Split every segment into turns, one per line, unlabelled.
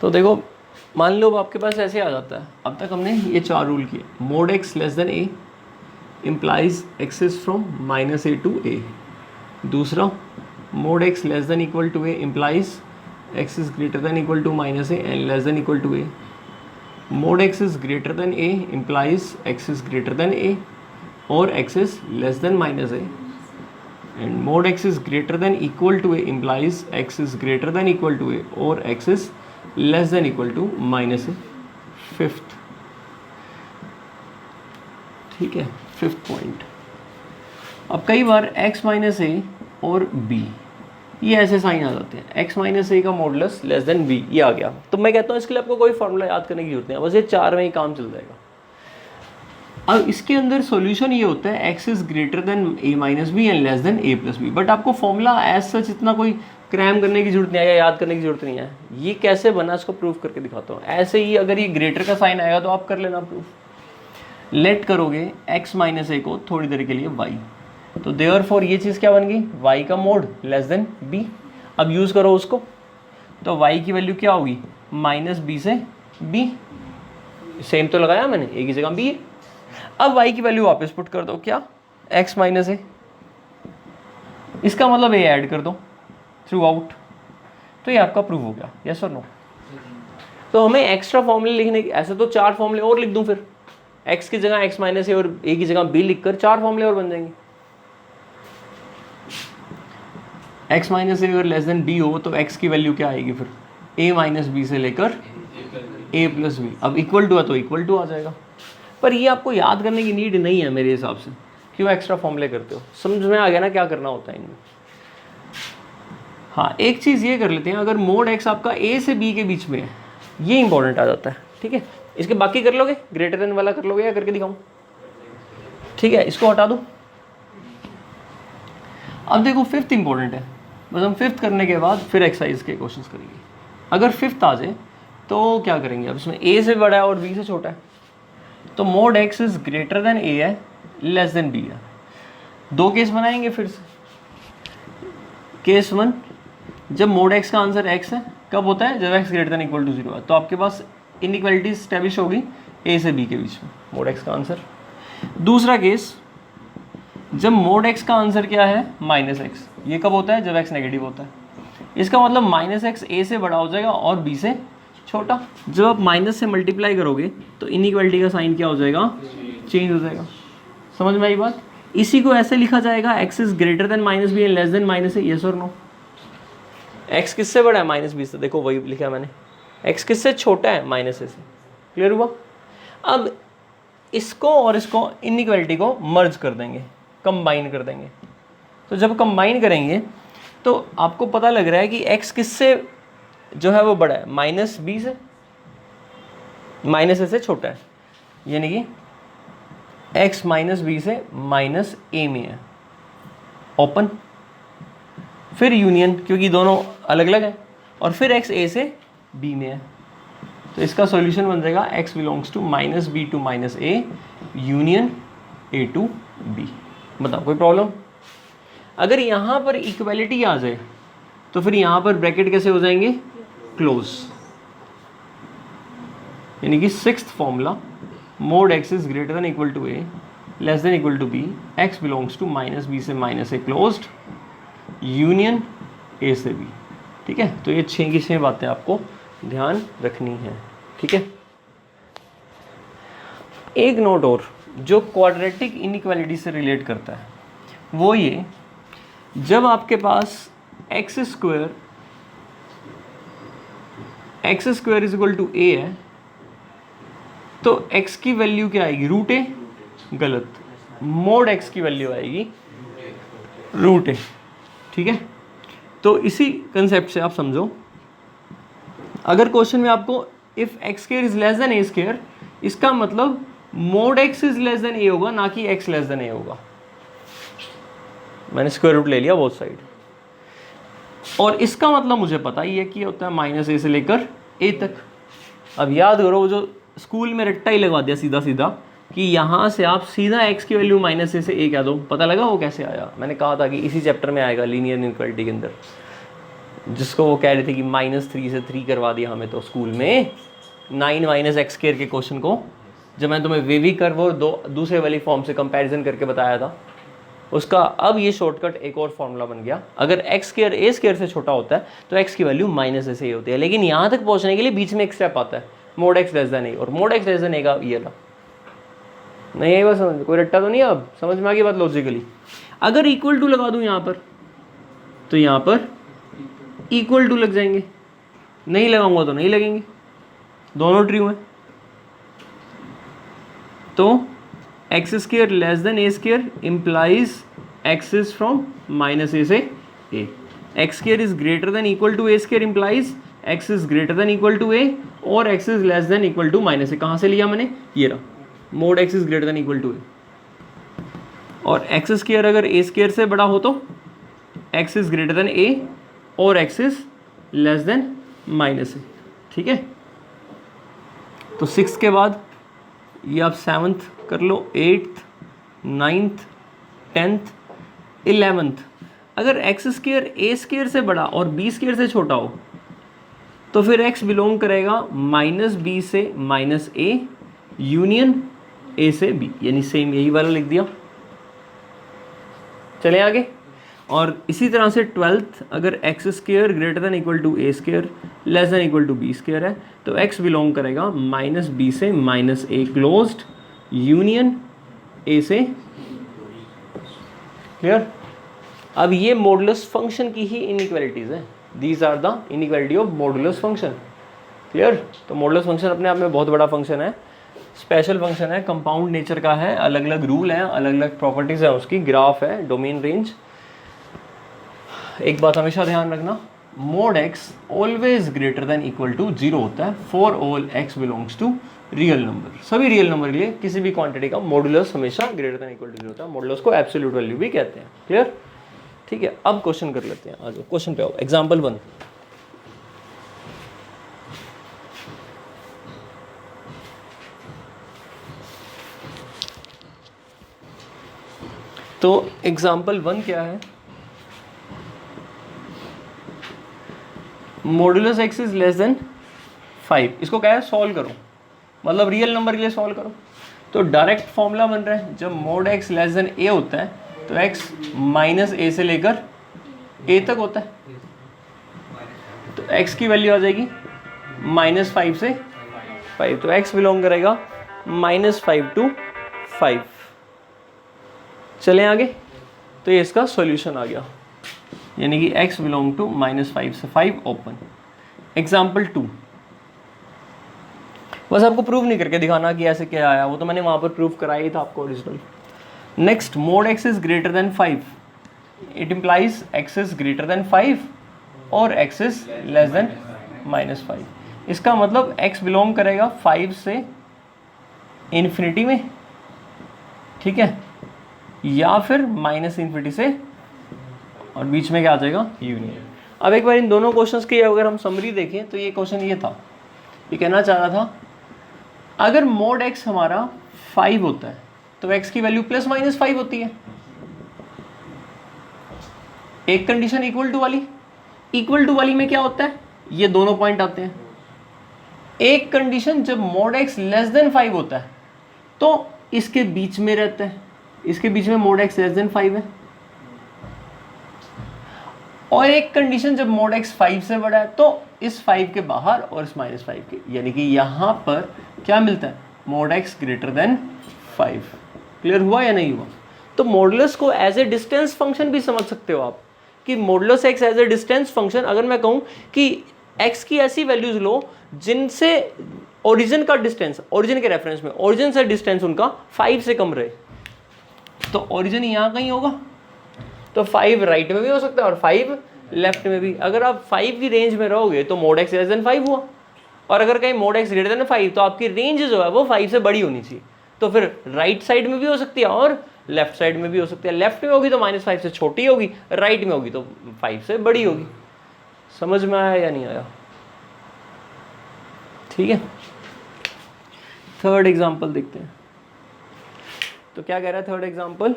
तो देखो मान लो आपके पास ऐसे आ जाता है, अब तक हमने ये 4 रूल किए। Mod x less than a implies x is from minus a to a. दूसरा, mod x less than equal to a implies x is greater than equal to minus a and less than equal to a. Mod x is greater than a implies x is greater than a और x is less than minus a, and mod x is greater than equal to a implies x is greater than equal to a और x is less than equal to minus a. Fifth, ठीक है, fifth point. अब कई बार x minus ए और b ये ऐसे sign आ जाते हैं, x माइनस ए का मॉडुलस लेस देन b, ये आ गया। तो मैं कहता हूँ इसके लिए आपको कोई फॉर्मूला याद करने की जरूरत नहीं है, बस ये 4 में ही काम चल जाएगा। अब इसके अंदर सॉल्यूशन ये होता है x is greater than a minus B and less than a plus B, but आपको फॉर्मूला एज सच इतना कोई क्रैम करने की जरूरत नहीं है या याद करने की जरूरत नहीं है। ये कैसे बना इसको प्रूफ करके दिखाता हूँ। ऐसे ही अगर ये ग्रेटर का साइन आएगा तो आप कर लेना प्रूफ। लेट करोगे x माइनस ए को थोड़ी देर के लिए y, तो देयरफॉर ये चीज़ क्या बन गई, y का मोड लेस देन b। अब यूज़ करो उसको, तो y की वैल्यू क्या होगी, माइनस बी से b। सेम तो लगाया मैंने, a की जगह b है। अब y की वैल्यू वापस पुट कर दो, क्या, x माइनस ए, इसका मतलब a ऐड कर दो थ्रू आउट, तो ये आपका प्रूफ हो गया। यस और नो? तो हमें एक्स्ट्रा फॉर्मूले लिखने की, ऐसे तो 4 फॉर्मूले और लिख दूं, फिर x की जगह x माइनस ए और a की जगह b लिखकर 4 फॉर्मूले और बन जाएंगे। x माइनस ए अगर लेस देन b हो तो x की वैल्यू क्या आएगी फिर, a माइनस बी से लेकर a प्लस बी। अब इक्वल टू है तो इक्वल टू आ जाएगा, पर ये आपको याद करने की नीड नहीं है मेरे हिसाब से। क्यों एक्स्ट्रा फॉर्मूले करते हो? समझ में आ गया ना क्या करना होता है इनमें। हाँ, एक चीज़ ये कर लेते हैं, अगर मोड x आपका a से b के बीच में है, ये इंपॉर्टेंट आ जाता है, ठीक है। इसके बाकी कर लोगे, ग्रेटर देन वाला कर लोगे या करके दिखाऊं? ठीक है, इसको हटा दूं। अब देखो फिफ्थ इंपॉर्टेंट है, बस हम फिफ्थ करने के बाद फिर एक्सरसाइज के क्वेश्चंस करेंगे। अगर फिफ्थ आ जाए तो क्या करेंगे, अब इसमें a से बड़ा है और b से छोटा है, तो mode x is greater than a है, लेस देन b है। 2 केस बनाएंगे फिर से। केस 1, जब मोड x का आंसर x है, कब होता है, जब x greater than equal to 0 है, तो आपके पास इनइक्वालिटी स्टैब्लिश होगी a से b के बीच में, मोड x का आंसर। दूसरा केस, जब मोड x का आंसर क्या है, माइनस x, ये कब होता है, जब x नेगेटिव होता है। इसका मतलब माइनस x a से बड़ा हो जाएगा और b से छोटा। जब आप माइनस से मल्टीप्लाई करोगे तो इनइक्वालिटी का साइन क्या हो जाएगा, चेंज हो जाएगा। समझ में आई बात? इसी को ऐसे लिखा जाएगा, x is greater than minus B and less than minus A. Yes और नो? x किससे बड़ा है, माइनस बी से, देखो वही लिखा मैंने। x किससे छोटा है, माइनस ए से। क्लियर हुआ? अब इसको और इसको, इनइक्वालिटी को मर्ज कर देंगे, कंबाइन कर देंगे। तो जब कंबाइन करेंगे तो आपको पता लग रहा है कि x किससे जो है वो बड़ा है, माइनस बी से, माइनस ए से छोटा है, यानी कि x माइनस बी से माइनस ए में है। ओपन, फिर यूनियन, क्योंकि दोनों अलग अलग है, और फिर x a से b में है। तो इसका सॉल्यूशन बन जाएगा x belongs to minus B to minus A union a to b। बताओ कोई प्रॉब्लम? अगर यहाँ पर इक्वलिटी आ जाए तो फिर यहाँ पर ब्रैकेट कैसे हो जाएंगे, क्लोज। यानी कि sixth formula, mod x is greater than equal to a less than equal to b, x belongs to minus B से minus A closed union a से b। ठीक है, तो ये 6 की 6 बातें आपको ध्यान रखनी है। ठीक है, एक नोट और जो क्वाड्रेटिक इनइक्वालिटी से रिलेट करता है वो ये, जब आपके पास x square is equal to a है तो x की वैल्यू क्या आएगी, रूट ए। गलत, मोड x की वैल्यू आएगी रूट ए। ठीक है, तो इसी कंसेप्ट से आप समझो, अगर क्वेश्चन में आपको if x square is less than a square, इसका मतलब mod x is less than a होगा, ना कि x लेस देन ए होगा। मैंने स्क्वायर रूट ले लिया बोथ साइड, और इसका मतलब मुझे पता ही है कि होता है माइनस ए से लेकर ए तक। अब याद करो, वो जो स्कूल में रट्टा ही लगवा दिया सीधा सीधा कि यहाँ से आप सीधा x की वैल्यू माइनस ए से ए कह दो। पता लगा वो कैसे आया? मैंने कहा था कि इसी चैप्टर में आएगा, लीनियर इनइक्वालिटी के अंदर। जिसको वो कह रहे थे कि -3 से 3 करवा दिया हमें तो स्कूल में 9 माइनस एक्स स्क्वायर के क्वेश्चन को, जब मैं तुम्हें वेवी कर्व और दूसरे वाली फॉर्म से कंपैरिजन करके बताया था उसका, अब ये शॉर्टकट एक और फॉर्मूला बन गया। अगर एक्स स्क्वायर ए स्क्वायर से छोटा होता है तो एक्स की वैल्यू माइनस ए से होती है, लेकिन यहाँ तक पहुँचने के लिए बीच में एक स्टेप आता है, mode x less than a, और मोड एक्स लेस देन ए का ये ला नहीं है, बस समझ, कोई रट्टा तो नहीं है, अब समझ में आ गई बात लॉजिकली। अगर इक्वल टू लगा दूं यहाँ पर तो यहाँ पर इक्वल टू लग जाएंगे, नहीं लगाऊंगा तो नहीं लगेंगे, दोनों ट्रू हैं। तो x square less than a square implies x is from minus a से a, x square is greater than equal to A square implies x is greater than equal to a और x is less than equal to minus a. कहाँ से लिया मैंने, ये रहा, mod x is greater than equal to a, और x square अगर ए square से बड़ा हो तो x is greater than a और x is less than minus a. ठीक है, तो 6 के बाद ये आप 7th कर लो, 8th 9th 10th 11th। अगर एक्स स्क्वायर ए स्क्वायर से बड़ा और बी स्क्वायर से छोटा हो तो फिर एक्स बिलोंग करेगा माइनस बी से माइनस ए यूनियन ए से बी, यानी सेम यही वाला लिख दिया। चले आगे, और इसी तरह से 12th, अगर X square greater than equal to A square less than equal to B square है तो एक्स बिलोंग करेगा माइनस बी से minus A closed union A से। क्लियर? अब ये मॉडुलस फंक्शन की ही इनइक्वालिटीज है, these are the inequality of modulus function. Clear? तो मॉडुलस फंक्शन अपने आप में बहुत बड़ा फंक्शन है, स्पेशल फंक्शन है, कंपाउंड नेचर का है, अलग अलग रूल हैं, अलग अलग प्रॉपर्टीज है उसकी, ग्राफ है, डोमेन रेंज। एक बात हमेशा ध्यान रखना, mod X always greater than equal to 0 होता है for all X belongs to real number. सभी रियल नंबर के लिए किसी भी क्वांटिटी का मॉडुलस हमेशा ग्रेटर देन इक्वल टू 0 होता है, मॉडुलस को एब्सोल्यूट वैल्यू भी कहते हैं। क्लियर? ठीक है, अब क्वेश्चन कर लेते हैं, आ जाओ क्वेश्चन पे आओ। एग्जाम्पल 1, तो एग्जाम्पल 1 क्या है, modulus x is less then 5, इसको क्या है, सॉल्व करो, मतलब रियल नंबर के लिए सॉल्व करो। तो डायरेक्ट फॉर्मूला बन रहा है, जब मोड एक्स लेस देन ए होता है तो एक्स माइनस ए से लेकर ए तक होता है, तो एक्स की वैल्यू आ जाएगी -5 से 5, तो एक्स बिलोंग करेगा -5 to 5। चलें आगे, तो ये इसका सॉल्यूशन आ गया, यानी कि x बिलोंग टू -5 से 5 ओपन। एग्जाम्पल 2, बस आपको प्रूव नहीं करके दिखाना कि ऐसे क्या आया, वो तो मैंने वहाँ पर प्रूव कराया ही था आपको original. Next, mode x is greater then 5, it implies x is greater then 5 और x इज लेस देन -5। इसका मतलब x बिलोंग करेगा 5 से इन्फिनिटी में, ठीक है, या फिर -∞ से, और बीच में क्या आ जाएगा, यूनियन। अब एक बार इन दोनों क्वेश्चंस की अगर हम समरी देखें तो ये क्वेश्चन ये था, ये कहना चाह रहा था अगर मोड एक्स हमारा 5 होता है तो एक्स की वैल्यू ±5 होती है। एक कंडीशन इक्वल टू वाली में क्या होता है, ये दोनों पॉइंट आते हैं। एक कंडीशन जब मोड एक्स लेस देन 5 होता है तो इसके बीच में रहता है, इसके बीच में मोड एक्स लेस देन 5 है। और एक कंडीशन जब मोड एक्स 5 से बड़ा है तो इस 5 के बाहर और इस -5 के, यानी कि यहां पर क्या मिलता है, mode x greater than 5। Clear हुआ या नहीं हुआ? तो मॉडुलस को एज ए डिस्टेंस फंक्शन भी समझ सकते हो आप, कि modulus X as a distance function. अगर मैं कहूं कि एक्स की ऐसी वैल्यूज लो जिनसे ओरिजिन का डिस्टेंस, ओरिजिन के रेफरेंस में ओरिजिन से डिस्टेंस उनका 5 से कम रहे, तो ओरिजिन यहाँ कहीं होगा, तो 5 राइट में भी हो सकता है और 5 लेफ्ट में भी। अगर आप 5 की रेंज में रहोगे तो मोड एक्स लेस देन 5 हुआ, और अगर कहीं मोड एक्स ग्रेटर देन 5 तो आपकी रेंज जो है वो 5 से बड़ी होनी चाहिए। तो फिर राइट साइड में भी हो सकती है और लेफ्ट साइड में भी हो सकती है। लेफ्ट में होगी तो -5 से छोटी होगी, राइट में होगी तो 5 से बड़ी होगी। समझ में आया या नहीं आया? ठीक है, थर्ड एग्जाम्पल देखते हैं। तो क्या कह रहा है थर्ड एग्जाम्पल,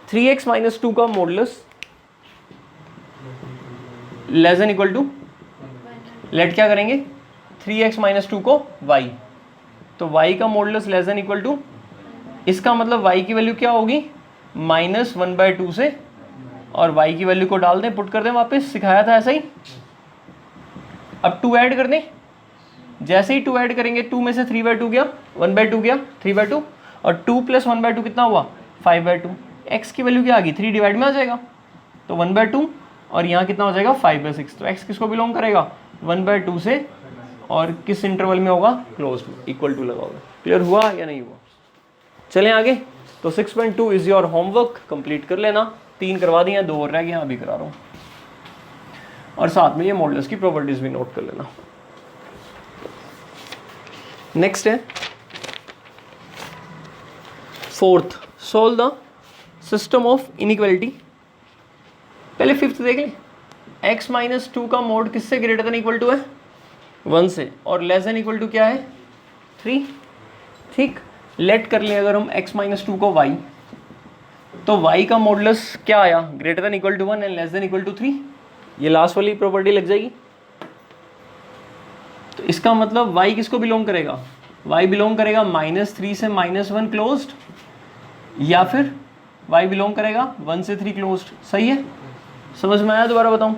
3x - 2 का modulus less than equal to, let क्या करेंगे 3x माइनस 2 को y, तो y का modulus less than equal to, इसका मतलब y की वैल्यू क्या होगी -1/2 से, और y की वैल्यू को डाल दें, पुट कर दें वापस, सिखाया था ऐसा ही। अब 2 ऐड कर दें, जैसे ही 2 ऐड करेंगे 2 में से 3/2 गया, 1/2 गया 3/2, और 2 + 1/2 कितना हुआ 5/2। x की वैल्यू क्या आ गई 3 डिवाइड में आ जाएगा, तो 1/2, और यहाँ कितना हो जाएगा 5/6। तो x किसको बिलोंग करेगा 1/2 से, और किस इंटरवल में होगा क्लोज में, इक्वल टू लगाओगे। क्लियर हुआ या नहीं हुआ? चलें आगे। तो 6.2 इज योर होमवर्क, कंप्लीट कर लेना। 3 करवा दिए, 2 और रह गए, अभी करा रहा हूँ, और साथ में ये मॉडल्स की प्रॉपर्टीज भी नोट कर लेना। नेक्स्ट है 4th, solve the system of inequality. पहले 5th देख लें। x माइनस 2 का मोड किससे ग्रेटर देन इक्वल टू है 1 से, और लेस देन इक्वल टू क्या है 3। ठीक, लेट कर लें अगर हम x माइनस 2 को y, तो y का मॉडुलस क्या आया greater than equal to 1 and less than equal to 3। ये लास्ट वाली प्रॉपर्टी लग जाएगी। तो इसका मतलब y किसको बिलोंग करेगा, y बिलोंग करेगा -3 से -1 क्लोज्ड, या फिर y बिलोंग करेगा 1 से 3 क्लोज्ड। सही है, समझ में आया? दोबारा बताऊं,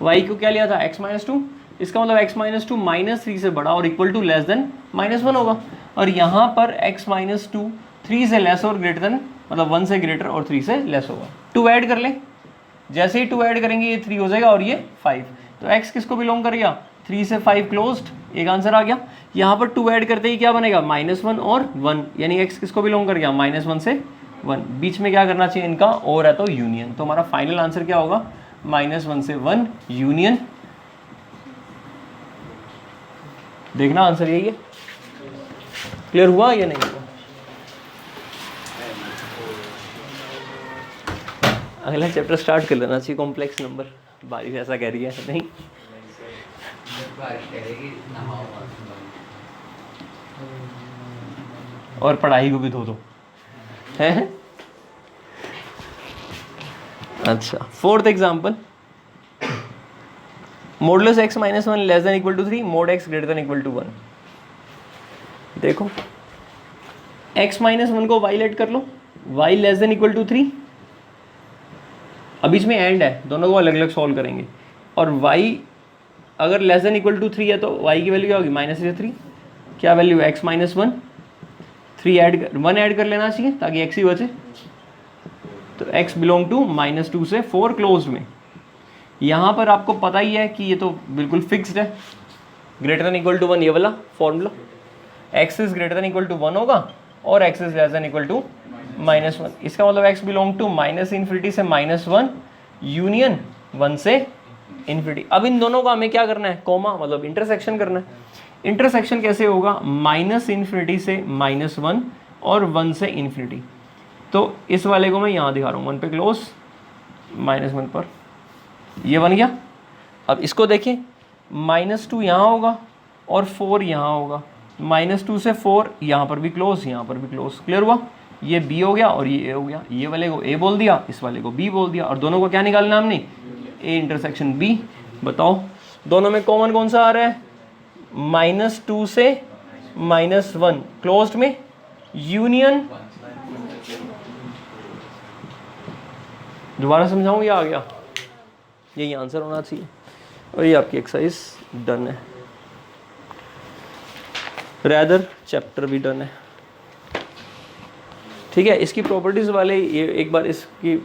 y को क्या लिया था x माइनस 2, इसका मतलब x माइनस 2 -3 से बड़ा और इक्वल टू लेस देन -1 होगा, और यहाँ पर x माइनस 2 3 से लेस और ग्रेटर देन, मतलब 1 से ग्रेटर और 3 से लेस होगा। 2 ऐड कर लें, जैसे ही 2 ऐड करेंगे ये 3 हो जाएगा और ये 5। तो x किसको बिलोंग करेगा 3 से 5 क्लोज्ड, एक आंसर आ गया। यहाँ पर 2 ऐड करते ही क्या बनेगा -1 और 1, यानी x किसको बिलोंग कर गया -1 से 1। बीच में क्या करना चाहिए इनका, और है तो यूनियन। तो हमारा फाइनल आंसर क्या होगा -1 से 1 यूनियन। देखना आंसर यही है। क्लियर हुआ या नहीं हुआ? अगला चैप्टर स्टार्ट कर लेना चाहिए, कॉम्प्लेक्स नंबर। बारिश ऐसा कह रही है नहीं, और पढ़ाई को भी धो दो है। अच्छा, 4th example, modulus x minus 1 less than equal to 3, mod x greater than equal to 1। देखो x माइनस 1 को y लेट कर लो, y less than equal to 3, अब बीच में एंड है, दोनों को अलग अलग सॉल्व करेंगे, और y अगर लेस देन इक्वल टू 3 है तो y की वैल्यू क्या होगी -3। क्या वैल्यू है x माइनस 1, 1 ऐड कर लेना चाहिए ताकि x ही बचे। तो x बिलोंग टू -2 से 4 क्लोज्ड में। यहाँ पर आपको पता ही है कि ये तो बिल्कुल फिक्स्ड है, ग्रेटर देन इक्वल टू 1 ये वाला formula, x is greater than equal to 1 होगा और x is less than equal to -1। इसका मतलब x बिलोंग टू -∞ से -1 यूनियन 1 से इन्फिनिटी। अब इन दोनों का हमें क्या करना है, कॉमा मतलब इंटरसेक्शन करना है। इंटरसेक्शन कैसे होगा, -∞ से -1 और 1 से इन्फिनिटी। तो इस वाले को मैं यहाँ दिखा रहा हूँ, 1 पे क्लोज, -1 पर, ये बन गया। अब इसको देखें, -2 यहाँ होगा और 4 यहाँ होगा, -2 से 4 यहाँ पर भी क्लोज, यहाँ पर भी क्लोज। क्लियर हुआ? ये b हो गया और ये a हो गया। ये वाले को a बोल दिया, इस वाले को b बोल दिया, और दोनों को क्या निकालना हमने, a इंटरसेक्शन b। बताओ दोनों में कॉमन कौन सा आ रहा है, -2 से -1 क्लोज्ड में यूनियन। दोबारा समझाऊं, या आ गया? यही आंसर होना चाहिए, और ये आपकी एक्सरसाइज डन है, रैदर चैप्टर भी डन है। ठीक है, इसकी प्रॉपर्टीज वाले ये एक बार इसकी